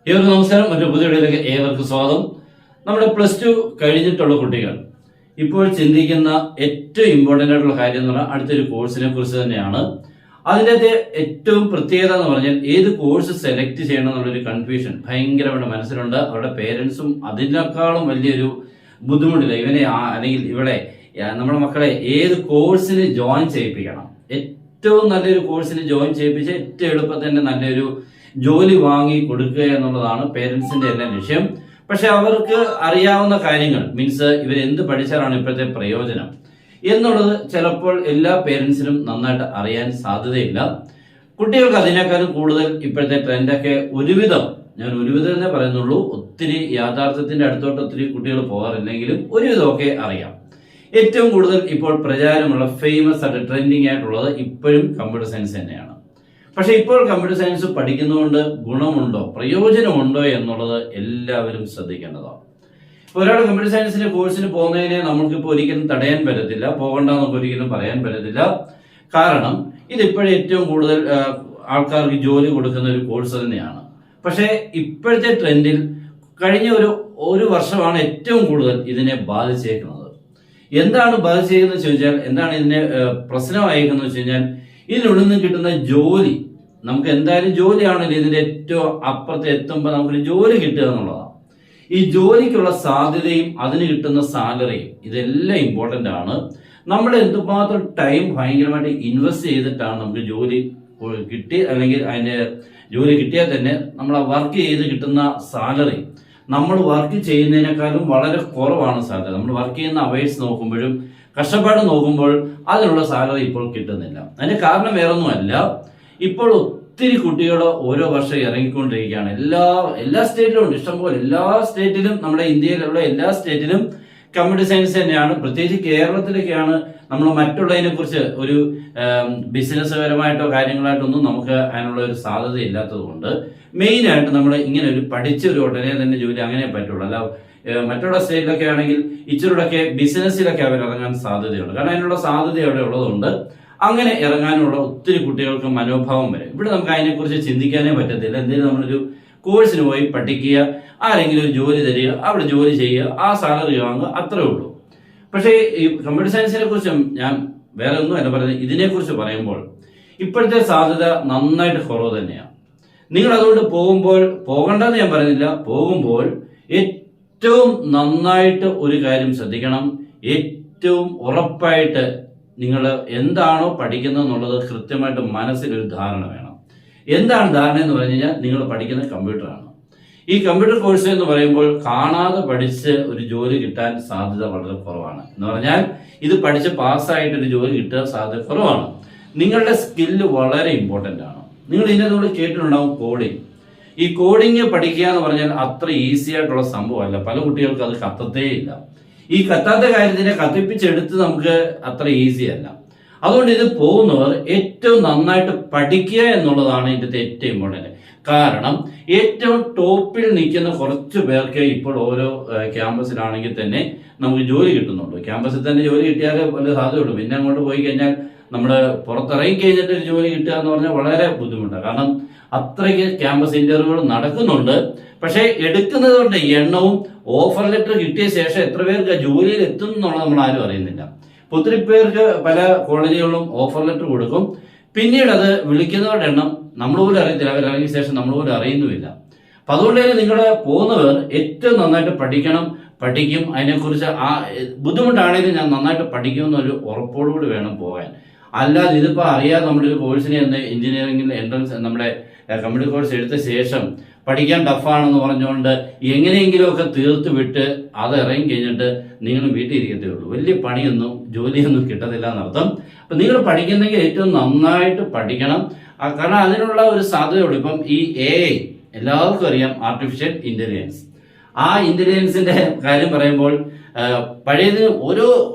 ഏവർക്കും നമസ്കാരം. മറ്റൊരു പുതിയ വീഡിയോയിലേക്ക് ഏവർക്കും സ്വാഗതം. നമ്മുടെ +2 കഴിഞ്ഞിട്ടുള്ള കുട്ടികൾ ഇപ്പോൾ ചിന്തിക്കുന്ന ഏറ്റവും ഇമ്പോർട്ടന്റ് ആയിട്ടുള്ള കാര്യം എന്ന് പറഞ്ഞാൽ അടുത്തൊരു കോഴ്സിനെ കുറിച്ച് തന്നെയാണ്. അതിൻ്റെ ഏറ്റവും പ്രത്യേകത എന്ന് പറഞ്ഞാൽ ഏത് കോഴ്സ് സെലക്ട് ചെയ്യണം എന്നുള്ളൊരു കൺഫ്യൂഷൻ ഭയങ്കരമായിട്ട് മനസ്സിലുണ്ട്. അവരുടെ പേരൻസും അതിനേക്കാളും വലിയൊരു ബുദ്ധിമുട്ടില്ല ഇവനെ അല്ലെങ്കിൽ ഇവിടെ നമ്മുടെ മക്കളെ ഏത് കോഴ്സിന് ജോയിൻ ചെയ്യിപ്പിക്കണം. ഏറ്റവും നല്ലൊരു കോഴ്സിന് ജോയിൻ ചെയ്യിപ്പിച്ച് ഏറ്റവും എളുപ്പത്തിൽ തന്നെ നല്ലൊരു ജോലി വാങ്ങി കൊടുക്കുക എന്നുള്ളതാണ് പേരൻസിന്റെ എല്ലാം ലക്ഷ്യം. പക്ഷെ അവർക്ക് അറിയാവുന്ന കാര്യങ്ങൾ മീൻസ് ഇവർ എന്ത് പഠിച്ചാലാണ് ഇപ്പോഴത്തെ പ്രയോജനം എന്നുള്ളത് ചിലപ്പോൾ എല്ലാ പേരൻസിനും നന്നായിട്ട് അറിയാൻ സാധ്യതയില്ല. കുട്ടികൾക്ക് അതിനേക്കാളും കൂടുതൽ ഇപ്പോഴത്തെ ട്രെൻഡൊക്കെ ഞാൻ ഒരുവിധം തന്നെ പറയുന്നുള്ളൂ, ഒത്തിരി യാഥാർത്ഥ്യത്തിന്റെ അടുത്തോട്ട് ഒത്തിരി കുട്ടികൾ പോകാറില്ലെങ്കിലും ഒരുവിധമൊക്കെ അറിയാം. ഏറ്റവും കൂടുതൽ ഇപ്പോൾ പ്രചാരമുള്ള ഫേമസ് ആയിട്ട് ട്രെൻഡിങ് ആയിട്ടുള്ളത് ഇപ്പോഴും കമ്പ്യൂട്ടർ സയൻസ് തന്നെയാണ്. പക്ഷെ ഇപ്പോൾ കമ്പ്യൂട്ടർ സയൻസ് പഠിക്കുന്നതുകൊണ്ട് ഗുണമുണ്ടോ പ്രയോജനമുണ്ടോ എന്നുള്ളത് എല്ലാവരും ശ്രദ്ധിക്കേണ്ടതാണ്. ഒരാൾ കമ്പ്യൂട്ടർ സയൻസിന്റെ കോഴ്സിന് പോകുന്നതിനെ നമുക്കിപ്പോൾ ഒരിക്കലും തടയാൻ പറ്റത്തില്ല, പോകണ്ട നമുക്ക് ഒരിക്കലും പറയാൻ പറ്റത്തില്ല. കാരണം ഇതിപ്പോഴും ഏറ്റവും കൂടുതൽ ആൾക്കാർക്ക് ജോലി കൊടുക്കുന്ന ഒരു കോഴ്സ് തന്നെയാണ്. പക്ഷേ ഇപ്പോഴത്തെ ട്രെൻഡിൽ കഴിഞ്ഞ ഒരു വർഷമാണ് ഏറ്റവും കൂടുതൽ ഇതിനെ ബാധിച്ചേക്കുന്നത്. എന്താണ് ബാധിച്ചേക്കുന്നത് വെച്ച് കഴിഞ്ഞാൽ, എന്താണ് ഇതിനെ പ്രശ്നമായിരിക്കുന്നത് വെച്ച് കഴിഞ്ഞാൽ, ഇതിനുള്ളിൽ നിന്ന് കിട്ടുന്ന ജോലി നമുക്ക് എന്തായാലും ജോലിയാണല്ലോ ഇതിന്റെ ഏറ്റവും അപ്പുറത്ത് എത്തുമ്പോൾ നമുക്കൊരു ജോലി കിട്ടുക എന്നുള്ളതാണ്. ഈ ജോലിക്കുള്ള സാധ്യതയും അതിന് കിട്ടുന്ന സാലറിയും ഇതെല്ലാം ഇമ്പോർട്ടന്റ് ആണ്. നമ്മൾ എന്തുമാത്രം ടൈം ഭയങ്കരമായിട്ട് ഇൻവെസ്റ്റ് ചെയ്തിട്ടാണ് നമുക്ക് ജോലി കിട്ടി, അല്ലെങ്കിൽ അതിന്റെ ജോലി കിട്ടിയാൽ തന്നെ നമ്മൾ വർക്ക് ചെയ്ത് കിട്ടുന്ന സാലറി നമ്മൾ വർക്ക് ചെയ്യുന്നതിനേക്കാളും വളരെ കുറവാണ് സാലറി. നമ്മൾ വർക്ക് ചെയ്യുന്ന അവേഴ്സ് നോക്കുമ്പോഴും കഷ്ടപ്പാട് നോക്കുമ്പോൾ അതിനുള്ള സാലറി ഇപ്പോൾ കിട്ടുന്നില്ല. അതിന്റെ കാരണം വേറൊന്നുമല്ല, ഇപ്പോൾ ഒത്തിരി കുട്ടികൾ ഓരോ വർഷം ഇറങ്ങിക്കൊണ്ടിരിക്കുകയാണ്. എല്ലാ സ്റ്റേറ്റിലും ഉണ്ട്, ഇഷ്ടംപോലെ എല്ലാ സ്റ്റേറ്റിലും, നമ്മുടെ ഇന്ത്യയിലുള്ള എല്ലാ സ്റ്റേറ്റിലും കമ്പ്യൂട്ടർ സയൻസ് തന്നെയാണ്. പ്രത്യേകിച്ച് കേരളത്തിലൊക്കെയാണ് നമ്മൾ മറ്റുള്ളതിനെ കുറിച്ച് ഒരു ബിസിനസ് പരമായിട്ടോ കാര്യങ്ങളായിട്ടൊന്നും നമുക്ക് അതിനുള്ള ഒരു സാധ്യത ഇല്ലാത്തത് കൊണ്ട് മെയിൻ ആയിട്ട് നമ്മൾ ഇങ്ങനെ ഒരു പഠിച്ച ഒരു ഉടനെ തന്നെ ജോലി അങ്ങനെ പറ്റുള്ളൂ. അല്ല മറ്റുള്ള സ്റ്റേറ്റിലൊക്കെ ആണെങ്കിൽ ഇച്ചിരൂടൊക്കെ ബിസിനസ്സിലൊക്കെ അവർ ഇറങ്ങാൻ സാധ്യതയുണ്ട്. കാരണം അതിനുള്ള സാധ്യത അവിടെ ഉള്ളതുകൊണ്ട് അങ്ങനെ ഇറങ്ങാനുള്ള ഒത്തിരി കുട്ടികൾക്ക് മനോഭാവം വരും. ഇവിടെ നമുക്ക് അതിനെക്കുറിച്ച് ചിന്തിക്കാനേ പറ്റത്തില്ല. എന്തെങ്കിലും നമ്മളൊരു കോഴ്സിന് പോയി പഠിക്കുക, ആരെങ്കിലും ഒരു ജോലി തരിക, അവിടെ ജോലി ചെയ്യുക, ആ സാലറി വാങ്ങുക, അത്രേ ഉള്ളൂ. പക്ഷേ ഈ കമ്പ്യൂട്ടർ സയൻസിനെ കുറിച്ചും ഞാൻ വേറെ ഒന്നും അല്ല പറയുന്നത്. ഇതിനെക്കുറിച്ച് പറയുമ്പോൾ ഇപ്പോഴത്തെ സാധ്യത നന്നായിട്ട് കുറവ് തന്നെയാണ്. നിങ്ങൾ അതുകൊണ്ട് പോകണ്ടെന്ന് ഞാൻ പറയുന്നില്ല, പോകുമ്പോൾ ഏറ്റവും നന്നായിട്ട് ഒരു കാര്യം ശ്രദ്ധിക്കണം. ഏറ്റവും ഉറപ്പായിട്ട് നിങ്ങൾ എന്താണോ പഠിക്കുന്നത് എന്നുള്ളത് കൃത്യമായിട്ട് മനസ്സിലൊരു ധാരണ വേണം. എന്താണ് ധാരണ എന്ന് പറഞ്ഞു കഴിഞ്ഞാൽ, നിങ്ങൾ പഠിക്കുന്നത് കമ്പ്യൂട്ടറാണ്. ഈ കമ്പ്യൂട്ടർ കോഴ്സ് എന്ന് പറയുമ്പോൾ കാണാതെ പഠിച്ച് ഒരു ജോലി കിട്ടാൻ സാധ്യത വളരെ കുറവാണ്. എന്ന് പറഞ്ഞാൽ ഇത് പഠിച്ച് പാസ്സായിട്ട് ഒരു ജോലി കിട്ടാൻ സാധ്യത കുറവാണ്. നിങ്ങളുടെ സ്കില്ല് വളരെ ഇമ്പോർട്ടൻ്റ് ആണ്. നിങ്ങൾ ഇതിനകത്തോട് കേട്ടിട്ടുണ്ടാവും കോഡിങ്. ഈ കോഡിങ് പഠിക്കുക എന്ന് പറഞ്ഞാൽ അത്ര ഈസി ആയിട്ടുള്ള സംഭവമല്ല. പല കുട്ടികൾക്ക് അത് കത്തത്തേ ഇല്ല. ഈ കത്താത്ത കാര്യത്തിനെ കത്തിപ്പിച്ചെടുത്ത് നമുക്ക് അത്ര ഈസി അല്ല. അതുകൊണ്ട് ഇത് പോകുന്നവർ ഏറ്റവും നന്നായിട്ട് പഠിക്കുക എന്നുള്ളതാണ് ഇതിന്റെ ഏറ്റവും ഇമ്പോർട്ടന്റ്. കാരണം ഏറ്റവും ടോപ്പിൽ നിൽക്കുന്ന കുറച്ച് പേർക്ക് ഇപ്പോൾ ഓരോ ക്യാമ്പസിലാണെങ്കിൽ തന്നെ നമുക്ക് ജോലി കിട്ടുന്നുള്ളൂ. ക്യാമ്പസിൽ തന്നെ ജോലി കിട്ടിയാലേ വലിയ സാധ്യതയുള്ളൂ. പിന്നെ അങ്ങോട്ട് പോയി കഴിഞ്ഞാൽ നമ്മൾ പുറത്തിറങ്ങി കഴിഞ്ഞിട്ട് ഒരു ജോലി കിട്ടുക എന്ന് പറഞ്ഞാൽ വളരെ ബുദ്ധിമുട്ടാണ്. കാരണം അത്രയ്ക്ക് ക്യാമ്പസ് ഇന്റർവ്യൂകൾ നടക്കുന്നുണ്ട്. പക്ഷേ എടുക്കുന്നവരുടെ എണ്ണവും ഓഫർ ലെറ്റർ കിട്ടിയ ശേഷം എത്ര പേർക്ക് ജോലിയിൽ എത്തും എന്നുള്ളത് നമ്മൾ ആരും അറിയുന്നില്ല. ഒത്തിരി പേർക്ക് പല കോളേജുകളിലും ഓഫർ ലെറ്റർ കൊടുക്കും, പിന്നീട് അത് വിളിക്കുന്നവരുടെ എണ്ണം നമ്മൾ പോലും അറിയത്തില്ല. അവരിറങ്ങിയ ശേഷം നമ്മൾ പോലും അറിയുന്നുമില്ല. അപ്പൊ അതുകൊണ്ട് തന്നെ നിങ്ങൾ പോകുന്നവർ ഏറ്റവും നന്നായിട്ട് പഠിക്കും. അതിനെക്കുറിച്ച് ബുദ്ധിമുട്ടാണെങ്കിലും ഞാൻ നന്നായിട്ട് പഠിക്കുമെന്നൊരു ഉറപ്പോടുകൂടി വേണം പോകാൻ. അല്ലാതെ ഇതിപ്പോൾ അറിയാതെ നമ്മുടെ ഒരു കോഴ്സിനെ എഞ്ചിനീയറിംഗിൽ എൻട്രൻസ് നമ്മുടെ കമ്പ്യൂട്ടർ കോഴ്സ് എടുത്ത ശേഷം പഠിക്കാൻ ടഫാണെന്ന് പറഞ്ഞുകൊണ്ട് എങ്ങനെയെങ്കിലുമൊക്കെ തീർത്ത് വിട്ട് അത് ഇറങ്ങി കഴിഞ്ഞിട്ട് നിങ്ങൾ വീട്ടിൽ ഇരിക്കത്തേ ഉള്ളൂ. വലിയ ജോലിയൊന്നും കിട്ടത്തില്ല എന്നർത്ഥം. അപ്പം നിങ്ങൾ പഠിക്കുന്നെങ്കിൽ ഏറ്റവും നന്നായിട്ട് പഠിക്കണം. കാരണം അതിനുള്ള ഒരു സാധ്യതയുള്ളൂ. ഇപ്പം ഈ AI എല്ലാവർക്കും അറിയാം, ആർട്ടിഫിഷ്യൽ ഇന്റലിജൻസ്. ആ ഇന്റലിജൻസിന്റെ കാര്യം പറയുമ്പോൾ പഴയതിന് ഓരോ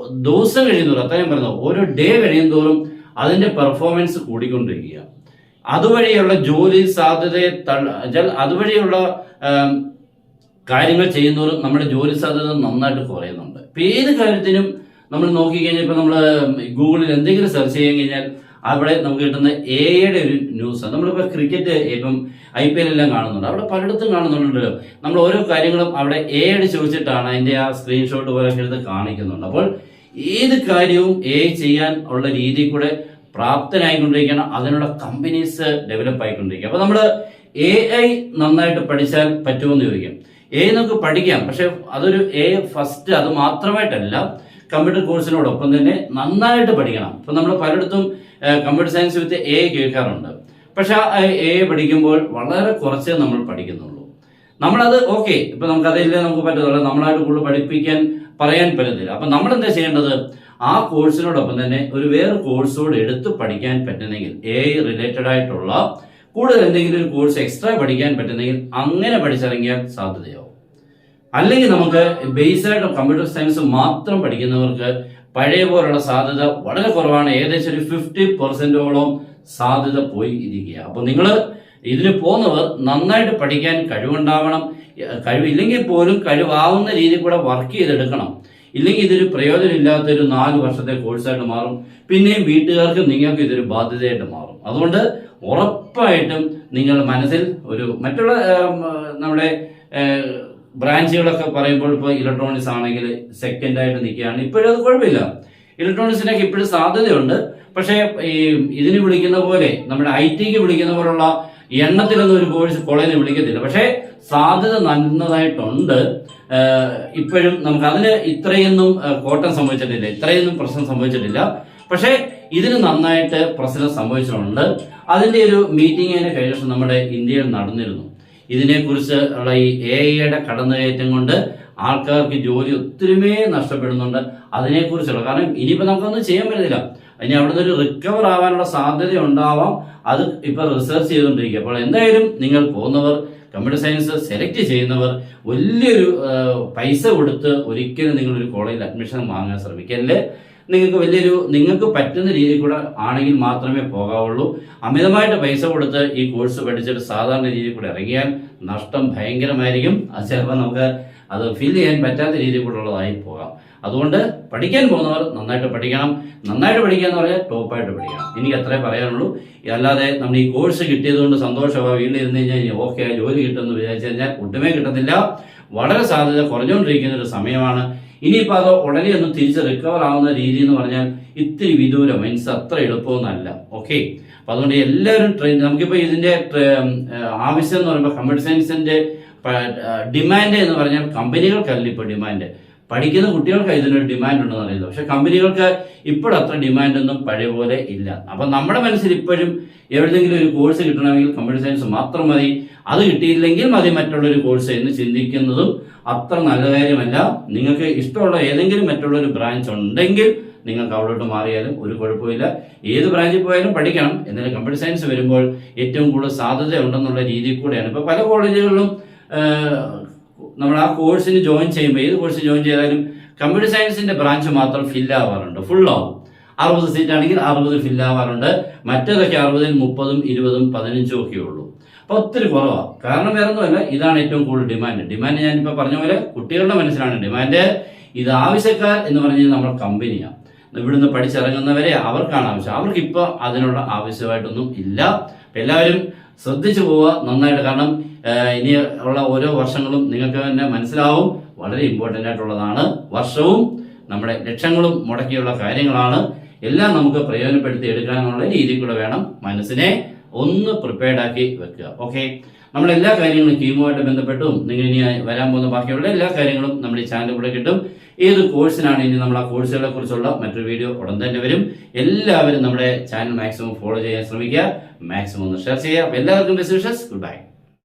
ദിവസം കഴിയുന്നതോറും, അത്രയും പറയുന്നത് ഓരോ ഡേ കഴിയുന്നതോറും അതിന്റെ പെർഫോമൻസ് കൂടിക്കൊണ്ടിരിക്കുക. അതുവഴിയുള്ള ജോലി സാധ്യതയെ അതുവഴിയുള്ള കാര്യങ്ങൾ ചെയ്യുന്നവരും നമ്മുടെ ജോലി സാധ്യത നന്നായിട്ട് കുറയുന്നുണ്ട്. ഇപ്പം ഏത് കാര്യത്തിനും നമ്മൾ നോക്കിക്കഴിഞ്ഞാൽ, ഇപ്പം നമ്മൾ ഗൂഗിളിൽ എന്തെങ്കിലും സെർച്ച് ചെയ്യാൻ കഴിഞ്ഞാൽ അവിടെ നമുക്ക് കിട്ടുന്ന എയുടെ ഒരു ന്യൂസ്. നമ്മളിപ്പോൾ ക്രിക്കറ്റ് ഇപ്പം IPL എല്ലാം കാണുന്നുണ്ട്, അവിടെ പലയിടത്തും കാണുന്നുണ്ടല്ലോ. നമ്മൾ ഓരോ കാര്യങ്ങളും അവിടെ എയുടെ ചോദിച്ചിട്ടാണ് അതിന്റെ ആ സ്ക്രീൻഷോട്ട് പോലെ എടുത്ത് കാണിക്കുന്നുണ്ട്. അപ്പോൾ ഏത് കാര്യവും ചെയ്യാൻ ഉള്ള രീതി കൂടെ പ്രാപ്തനായിക്കൊണ്ടിരിക്കണം, അതിനുള്ള കമ്പനീസ് ഡെവലപ്പ് ആയിക്കൊണ്ടിരിക്കുക. അപ്പൊ നമ്മൾ AI നന്നായിട്ട് പഠിച്ചാൽ പറ്റുമെന്ന് ചോദിക്കും. നമുക്ക് പഠിക്കാം, പക്ഷെ അതൊരു ഫസ്റ്റ് അത് മാത്രമായിട്ടല്ല, കമ്പ്യൂട്ടർ കോഴ്സിനോടൊപ്പം തന്നെ നന്നായിട്ട് പഠിക്കണം. ഇപ്പൊ നമ്മൾ പലയിടത്തും കമ്പ്യൂട്ടർ സയൻസ് വിത്ത് കേൾക്കാറുണ്ട്, പക്ഷെ പഠിക്കുമ്പോൾ വളരെ കുറച്ചേ നമ്മൾ പഠിക്കുന്നുള്ളൂ. നമ്മളത് ഓക്കെ, ഇപ്പൊ നമുക്കതില്ലേ നമുക്ക് പറ്റത്തുള്ളൂ, നമ്മളായിട്ട് കൂടുതൽ പഠിപ്പിക്കാൻ പറയാൻ പറ്റത്തില്ല. അപ്പൊ നമ്മൾ എന്താ ചെയ്യേണ്ടത്, ആ കോഴ്സിനോടൊപ്പം തന്നെ ഒരു വേറെ കോഴ്സോട് എടുത്ത് പഠിക്കാൻ പറ്റുന്നെങ്കിൽ, റിലേറ്റഡ് ആയിട്ടുള്ള കൂടുതൽ എന്തെങ്കിലും ഒരു കോഴ്സ് എക്സ്ട്രാ പഠിക്കാൻ പറ്റുന്നെങ്കിൽ അങ്ങനെ പഠിച്ചിറങ്ങിയാൽ സാധ്യതയാവും. അല്ലെങ്കിൽ നമുക്ക് ബേസ്ഡായിട്ട് കമ്പ്യൂട്ടർ സയൻസ് മാത്രം പഠിക്കുന്നവർക്ക് പഴയ പോലുള്ള സാധ്യത വളരെ കുറവാണ്. ഏകദേശം ഒരു 50% സാധ്യത പോയി ഇരിക്കുക. അപ്പൊ നിങ്ങൾ ഇതിന് പോകുന്നവർ നന്നായിട്ട് പഠിക്കാൻ കഴിവുണ്ടാവണം. കഴിവില്ലെങ്കിൽ പോലും കഴിവാവുന്ന രീതിയിൽ കൂടെ വർക്ക് ചെയ്തെടുക്കണം. ഇല്ലെങ്കിൽ ഇതൊരു പ്രയോജനമില്ലാത്തൊരു 4 വർഷത്തെ കോഴ്സായിട്ട് മാറും. പിന്നെയും വീട്ടുകാർക്കും നിങ്ങൾക്ക് ഇതൊരു ബാധ്യതയായിട്ട് മാറും. അതുകൊണ്ട് ഉറപ്പായിട്ടും നിങ്ങൾ മനസ്സിൽ ഒരു മറ്റുള്ള നമ്മുടെ ബ്രാഞ്ചുകളൊക്കെ പറയുമ്പോൾ ഇപ്പോൾ ഇലക്ട്രോണിക്സ് ആണെങ്കിൽ സെക്കൻഡായിട്ട് നിൽക്കുകയാണ്. ഇപ്പോഴും അത് കുഴപ്പമില്ല, ഇലക്ട്രോണിക്സിനൊക്കെ ഇപ്പോഴും സാധ്യതയുണ്ട്. പക്ഷേ ഇതിന് വിളിക്കുന്ന പോലെ നമ്മുടെ IT വിളിക്കുന്ന പോലുള്ള എണ്ണത്തിലൊന്നും ഒരു കോളേജിൽ വിളിക്കത്തില്ല. പക്ഷേ സാധ്യത നന്നതായിട്ടുണ്ട്. ഇപ്പോഴും നമുക്ക് അതിന് ഇത്രയൊന്നും കോട്ടം സംഭവിച്ചിട്ടില്ല, ഇത്രയൊന്നും പ്രശ്നം സംഭവിച്ചിട്ടില്ല. പക്ഷേ ഇതിന് നന്നായിട്ട് പ്രശ്നം സംഭവിച്ചിട്ടുണ്ട്. അതിന്റെ ഒരു മീറ്റിംഗ് കഴിഞ്ഞ ദിവസം നമ്മുടെ ഇന്ത്യയിൽ നടന്നിരുന്നു. ഇതിനെക്കുറിച്ച് ഉള്ള ഈ AI കടന്നുകയറ്റം കൊണ്ട് ആൾക്കാർക്ക് ജോലി ഒത്തിരിമേ നഷ്ടപ്പെടുന്നുണ്ട്. അതിനെക്കുറിച്ചുള്ള കാരണം ഇനിയിപ്പോൾ നമുക്കൊന്നും ചെയ്യാൻ പറ്റത്തില്ല. ഇനി അവിടെ നിന്ന് ഒരു റിക്കവർ ആവാനുള്ള സാധ്യത ഉണ്ടാവാം. അത് ഇപ്പൊ റിസർച്ച് ചെയ്തുകൊണ്ടിരിക്കുക. അപ്പോൾ എന്തായാലും നിങ്ങൾ പോകുന്നവർ, കമ്പ്യൂട്ടർ സയൻസ് സെലക്ട് ചെയ്യുന്നവർ വലിയൊരു പൈസ കൊടുത്ത് ഒരിക്കലും നിങ്ങളൊരു കോളേജിൽ അഡ്മിഷൻ വാങ്ങാൻ ശ്രമിക്കല്ലേ. നിങ്ങൾക്ക് പറ്റുന്ന രീതിയിൽ കൂടെ ആണെങ്കിൽ മാത്രമേ പോകാവുള്ളൂ. അമിതമായിട്ട് പൈസ കൊടുത്ത് ഈ കോഴ്സ് പഠിച്ചിട്ട് സാധാരണ രീതിയിൽ കൂടെ ഇറങ്ങിയാൽ നഷ്ടം ഭയങ്കരമായിരിക്കും. അത് ചിലപ്പോൾ നമുക്ക് അത് ഫീൽ ചെയ്യാൻ പറ്റാത്ത രീതിയിൽ കൂടെ ഉള്ളതായി പോകാം. അതുകൊണ്ട് പഠിക്കാൻ പോകുന്നവർ നന്നായിട്ട് പഠിക്കണം. നന്നായിട്ട് പഠിക്കുക എന്ന് പറഞ്ഞാൽ ടോപ്പായിട്ട് പഠിക്കണം. എനിക്ക് അത്രേ പറയാനുള്ളൂ. അല്ലാതെ നമ്മൾ ഈ കോഴ്സ് കിട്ടിയത് കൊണ്ട് സന്തോഷമാണ്, വീട്ടിൽ ഇരുന്ന് കഴിഞ്ഞാൽ ഓക്കെ ജോലി കിട്ടുമെന്ന് വിചാരിച്ചു കഴിഞ്ഞാൽ ഒട്ടുമേ കിട്ടത്തില്ല. വളരെ സാധ്യത കുറഞ്ഞുകൊണ്ടിരിക്കുന്ന ഒരു സമയമാണ്. ഇനിയിപ്പോൾ അത് ഉടനെ ഒന്ന് തിരിച്ച് റിക്കവർ ആവുന്ന രീതി എന്ന് പറഞ്ഞാൽ ഇത്തിരി വിദൂരം, മീൻസ് അത്ര എളുപ്പമൊന്നല്ല. ഓക്കെ, അപ്പൊ അതുകൊണ്ട് എല്ലാവരും നമുക്കിപ്പോൾ ഇതിന്റെ ആവശ്യം എന്ന് പറയുമ്പോൾ കമ്പ്യൂട്ടർ സയൻസിന്റെ ഡിമാൻഡ് എന്ന് പറഞ്ഞാൽ കമ്പനികൾക്കല്ല ഇപ്പോൾ ഡിമാൻഡ്, പഠിക്കുന്ന കുട്ടികൾക്ക് ഇതിനൊരു ഡിമാൻഡ് ഉണ്ടെന്ന് അറിയില്ല. പക്ഷെ കമ്പനികൾക്ക് ഇപ്പോഴത്ര ഡിമാൻഡൊന്നും പഴയ പോലെ ഇല്ല. അപ്പൊ നമ്മുടെ മനസ്സിൽ ഇപ്പോഴും എവിടെയെങ്കിലും ഒരു കോഴ്സ് കിട്ടണമെങ്കിൽ കമ്പ്യൂട്ടർ സയൻസ് മാത്രം മതി, അത് കിട്ടിയില്ലെങ്കിൽ മതി മറ്റുള്ളൊരു കോഴ്സ് എന്ന് ചിന്തിക്കുന്നതും അത്ര നല്ല കാര്യമല്ല. നിങ്ങൾക്ക് ഇഷ്ടമുള്ള ഏതെങ്കിലും മറ്റുള്ളൊരു ബ്രാഞ്ച് ഉണ്ടെങ്കിൽ നിങ്ങൾക്ക് അവിടോട്ട് മാറിയാലും ഒരു കുഴപ്പമില്ല. ഏത് ബ്രാഞ്ചിൽ പോയാലും പഠിക്കണം. എന്നാലും കമ്പ്യൂട്ടർ സയൻസ് വരുമ്പോൾ ഏറ്റവും കൂടുതൽ സാധ്യത ഉണ്ടെന്നുള്ള രീതിയിൽ കൂടെയാണ്. ഇപ്പൊ പല കോളേജുകളിലും നമ്മൾ ആ കോഴ്സിന് ജോയിൻ ചെയ്യുമ്പോൾ, ഏത് കോഴ്സ് ജോയിൻ ചെയ്താലും കമ്പ്യൂട്ടർ സയൻസിന്റെ ബ്രാഞ്ച് മാത്രം ഫില്ലാവാറുണ്ട്, ഫുള്ളാവും. 60 സീറ്റ് ആണെങ്കിൽ 60 ഫില്ലാവാറുണ്ട്. മറ്റേതൊക്കെ 60-ൽ 30, 20, 15 ഒക്കെ ഉള്ളൂ. അപ്പൊ ഒത്തിരി കുറവാണ്. കാരണം വേറെ ഒന്നുമല്ല, ഇതാണ് ഏറ്റവും കൂടുതൽ ഡിമാൻഡ് ഞാനിപ്പോ പറഞ്ഞ പോലെ കുട്ടികളുടെ മനസ്സിലാണ് ഡിമാൻഡ്. ഇത് ആവശ്യക്കാർ എന്ന് പറഞ്ഞാൽ നമ്മുടെ കമ്പനിയാണ്. ഇവിടുന്ന് പഠിച്ചിറങ്ങുന്നവരെ അവർക്കാണ് ആവശ്യം. അവർക്ക് ഇപ്പൊ അതിനുള്ള ആവശ്യമായിട്ടൊന്നും ഇല്ല. എല്ലാവരും ശ്രദ്ധിച്ചു പോവുക നന്നായിട്ട്. കാരണം ഇനി ഉള്ള ഓരോ വർഷങ്ങളും നിങ്ങൾക്ക് തന്നെ മനസ്സിലാവും വളരെ ഇമ്പോർട്ടൻ്റ് ആയിട്ടുള്ളതാണ്. വർഷവും നമ്മുടെ ലക്ഷങ്ങളും മുടക്കിയുള്ള കാര്യങ്ങളാണ്. എല്ലാം നമുക്ക് പ്രയോജനപ്പെടുത്തി എടുക്കാനുള്ള രീതിയിൽ കൂടെ വേണം മനസ്സിനെ ഒന്ന് പ്രിപ്പയർഡ് ആക്കി വെക്കുക. ഓക്കെ, നമ്മുടെ എല്ലാ കാര്യങ്ങളും കീമുമായിട്ട് ബന്ധപ്പെട്ടും നിങ്ങൾ ഇനി വരാൻ പോകുന്ന ബാക്കിയുള്ള എല്ലാ കാര്യങ്ങളും നമ്മുടെ ഈ ചാനലിൽ കൂടെ കിട്ടും. ഏത് കോഴ്സിനാണ് ഇനി നമ്മൾ ആ കോഴ്സുകളെ കുറിച്ചുള്ള മറ്റൊരു വീഡിയോ ഉടൻ തന്നെ വരും. എല്ലാവരും നമ്മുടെ ചാനൽ മാക്സിമം ഫോളോ ചെയ്യാൻ ശ്രമിക്കുക, മാക്സിമം ഒന്ന് ഷെയർ ചെയ്യുക. എല്ലാവർക്കും ബെസ്റ്റ് വിഷസ്. Good bye.